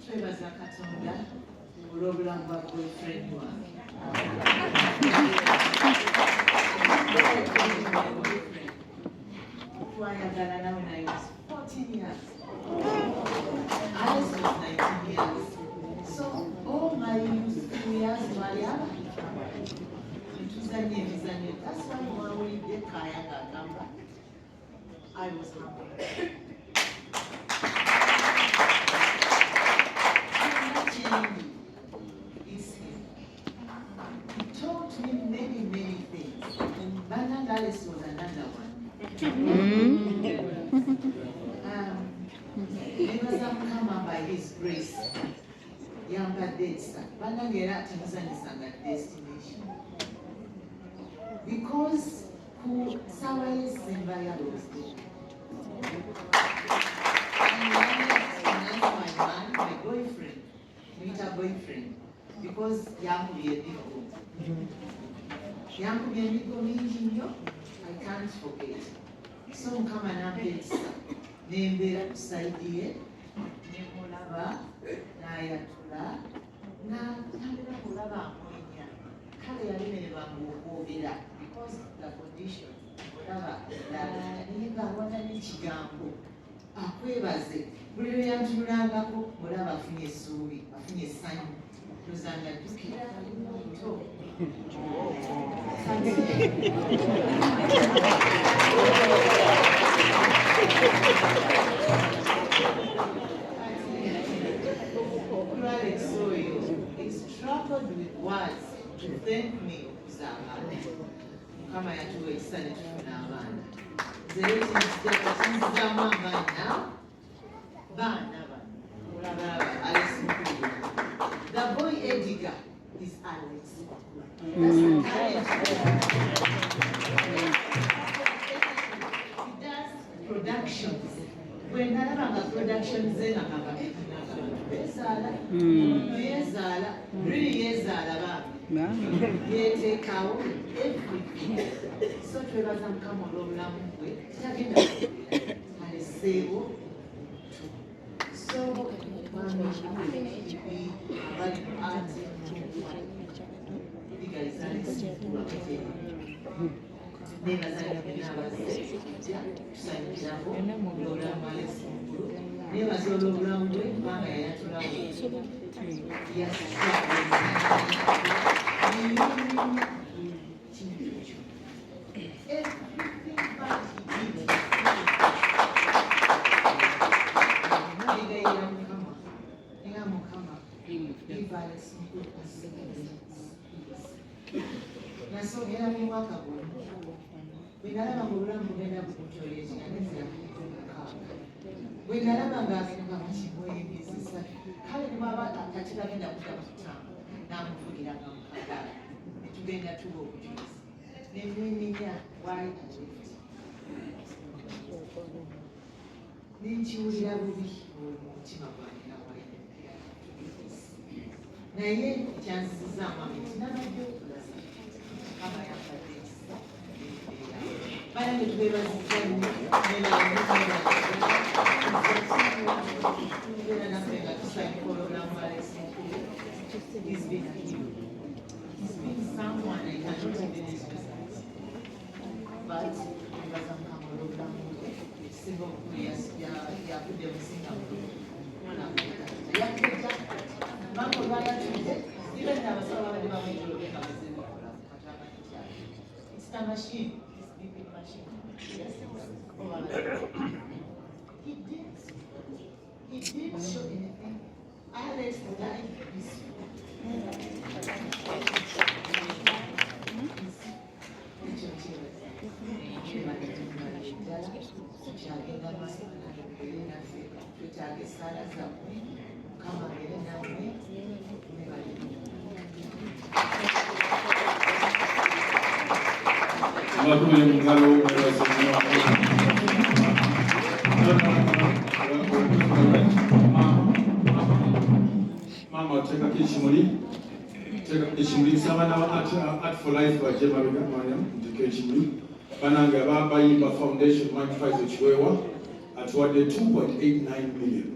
twebaza Katonda olw'obulamu bwa boyfriend wange. Twayagala nawe naye was 14 years. Alice was 19 years. So all my years twayaba tuzanye emizanyo. That's why mwawulidde Kaaya ng'agamba I was humble. He taught me many things. And Bernard Alice was another one. He was come by his grace. Younger days, Bernard era temuzanyisanga destination. Because who sawa yesemba yalozde. My boyfriend, Mita boyfriend, because yakubye ebigo. Yakubye ebigo mingi nnyo, I can't forget. So Mukama n'ampeesa, n'embeera ku sayidi ye, ne mulaba, n'ayatula, n'atandika kulaba amwenya. Kale yalemererwa ng'okwogera, because the condition, olaba naye ng'awata n'ekigambo. Akwebaze buli lwe yantunulangako mulaba afunye essuubi, afunye essanyu. Lozanga jjukira muto. Alex oyo is troubled with words to thank me okuzaala. Mukama yatuwa ekisa ne tufuna abaana. Kinzizaamu abaana bano olaba Alex mukulu. The boy Edgar is Alex. That's the talent. He does productions. When nalabanga productions ngamba bezaala, yezaala, really yezaala bambi. Yeteekawo everything. So twebaza Mukama olw'obulamu bwe. Tagenda aleseewo. So nasogera mu mwaka guno bwe nalaba mu bulamu bugenda bukutyolera ekiganezera bwe nalaba ng'agenda mukimweyigizisa kale ne bwaba kati bagenda kudda mu kutamba n'amuvugira nga mukagala ne tugenda tuba okujuliza ne nneemenya wali agifuti ne nkiwulira bubi mu mutima gwange nawali naye ekyanzizizaamu amiti nabadde okulaza Mukama yampadde ekisa bala ne tubeebazizza nnyo tubeera naffe nga tusanyuka olw'obulamu bwa Alex mukulu. He's been a hero. He's been someone I cannot even express. But twebaza Mukama olw'obulamu bwe. Singa omukulu yakudde mu Singapore. Yakujja mama olwayatudde even n'abasaba babadde bamwetolodde nga bazimba obulamu kataba kityali. It's the machine. It's the big machine. Yes. He didn't show anything. Alex died peaceful. Mama, cheka kishimuli sama na art for life by Jema Mariam, the kishimuli. banange ababayimba foundation Mike Pfizer Chiwewa atuwadde 2.89 million.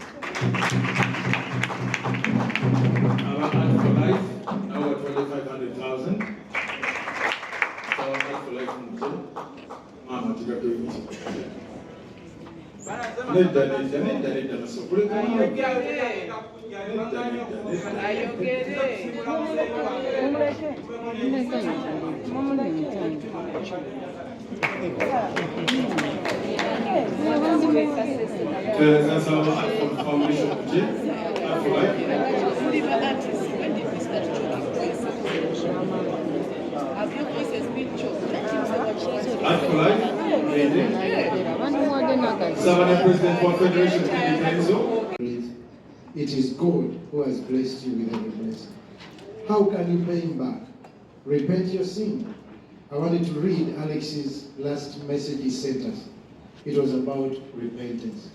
Aba Art for Life nabo batuwadde 500,000. So Art for Life muje mama tigako emiti. Nedda nasokuleka that's our foundation muje Art for Life. Art for Life, Savannah President for Federation Kenzo. It is God who has blessed you with every blessing. How can you pay him back? Repent your sin. I wanted to read Alex's last message he sent us. It was about repentance.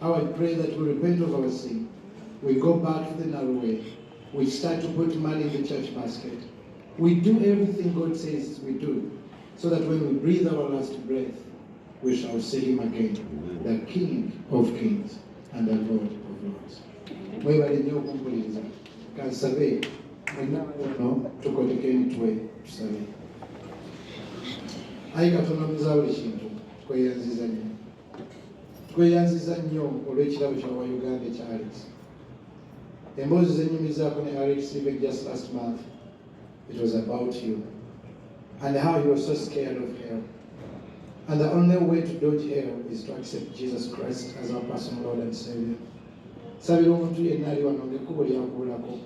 How I pray that we repent of our sin. We go back to the narrow way. We start to put money in the church basket. We do everything God says we do, so that when we breathe our last breath, we shall see him again, the King of Kings and the Lord of Lords. Mwebale nnyo okumpuliriza kansabe mwenna tukotekeni tusabe. Ayi Katonda muza buli kintu tweyanziza nnyo olw'ekirabo kyawa Uganda ekya Alex. Emboozi zenyumizaako ne Alex even just last month, it was about you and how you were so scared of hell. And the only way to dodge hell is to accept Jesus Christ as our personal Lord and Savior. Sabira omuntu yenna ali wano ng'ekkubo lyakubulako,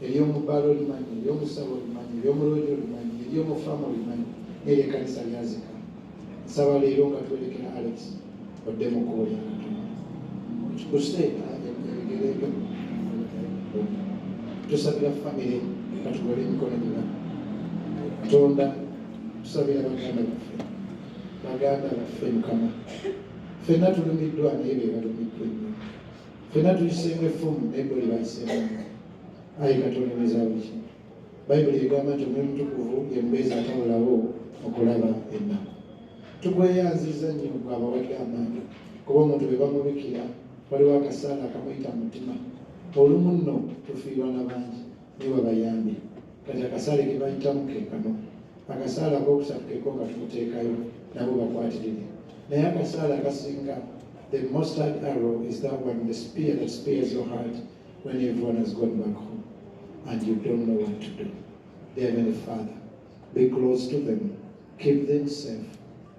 ery'omubbala olimanyi, ery'omusabo olimanyi, ery'omuloojo olimanyi, ery'omufaamu olimanyi, n'ery'ekkanisa lyazika. Nsaba leero nga twerekera Alex odde mu kkubo lya Katonda. Kusteeka ebigere ebyo tusabira famire katugole emikono gyonna. Katonda tusabira baganda baffe Mukama. Ffenna tulumiddwa naye be balumiddwa ennyo. Ffenna tuyiseemu effumu naye bwe libayiseemu. Ayi Katonda nezaabuki. Bayibuli egamba nti Omwoyo Mutukuvu ye mubeezi atabulawo okulaba ennaku. Tukweyanziza nnyo gwe abawadde amaanyi, kuba omuntu bwe bamubikira waliwo akasaala akamuyita mu mutima. Olumu nno tufiirwa n'abangi naye babayambye. Kati akasaale ke bayitamu ke kano. Akasaala ak'okusatu keeko nga tumuteekayo nabo bakwatirire. Naye akasaala akasinga, the mustard arrow is that one, the spear that spears your heart when everyone has gone back home and you don't know what to do. Dear Heavenly Father, be close to them, keep them safe.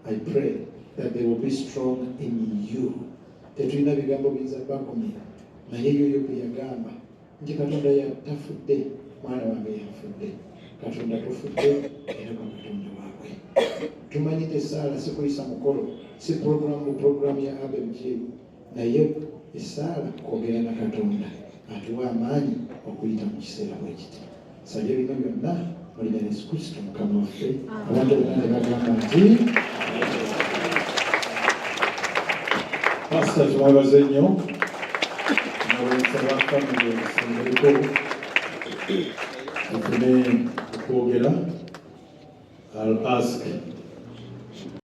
I pray that they will be strong in you. Tetulina bigambo biyinza bakumira naye yoyo bwe yagamba nti Katonda yatafudde, mwana wange yafudde. Katonda tufudde era kwa Katonda waabwe. Tumanyite Saala si kuyisa mukolo, si programu ya ABMG, naye esaala kwogera na Katonda atuwa amaanyi okuyita mu kiseera bwe kiti. Nsabye bino byonna mu linnya lya Yesu Kristo Mukama waffe. Abantu bonna ne bagamba nti Pastor tumwebaze nnyo nabwensaba famire esembereko tufune okwogera. I'll ask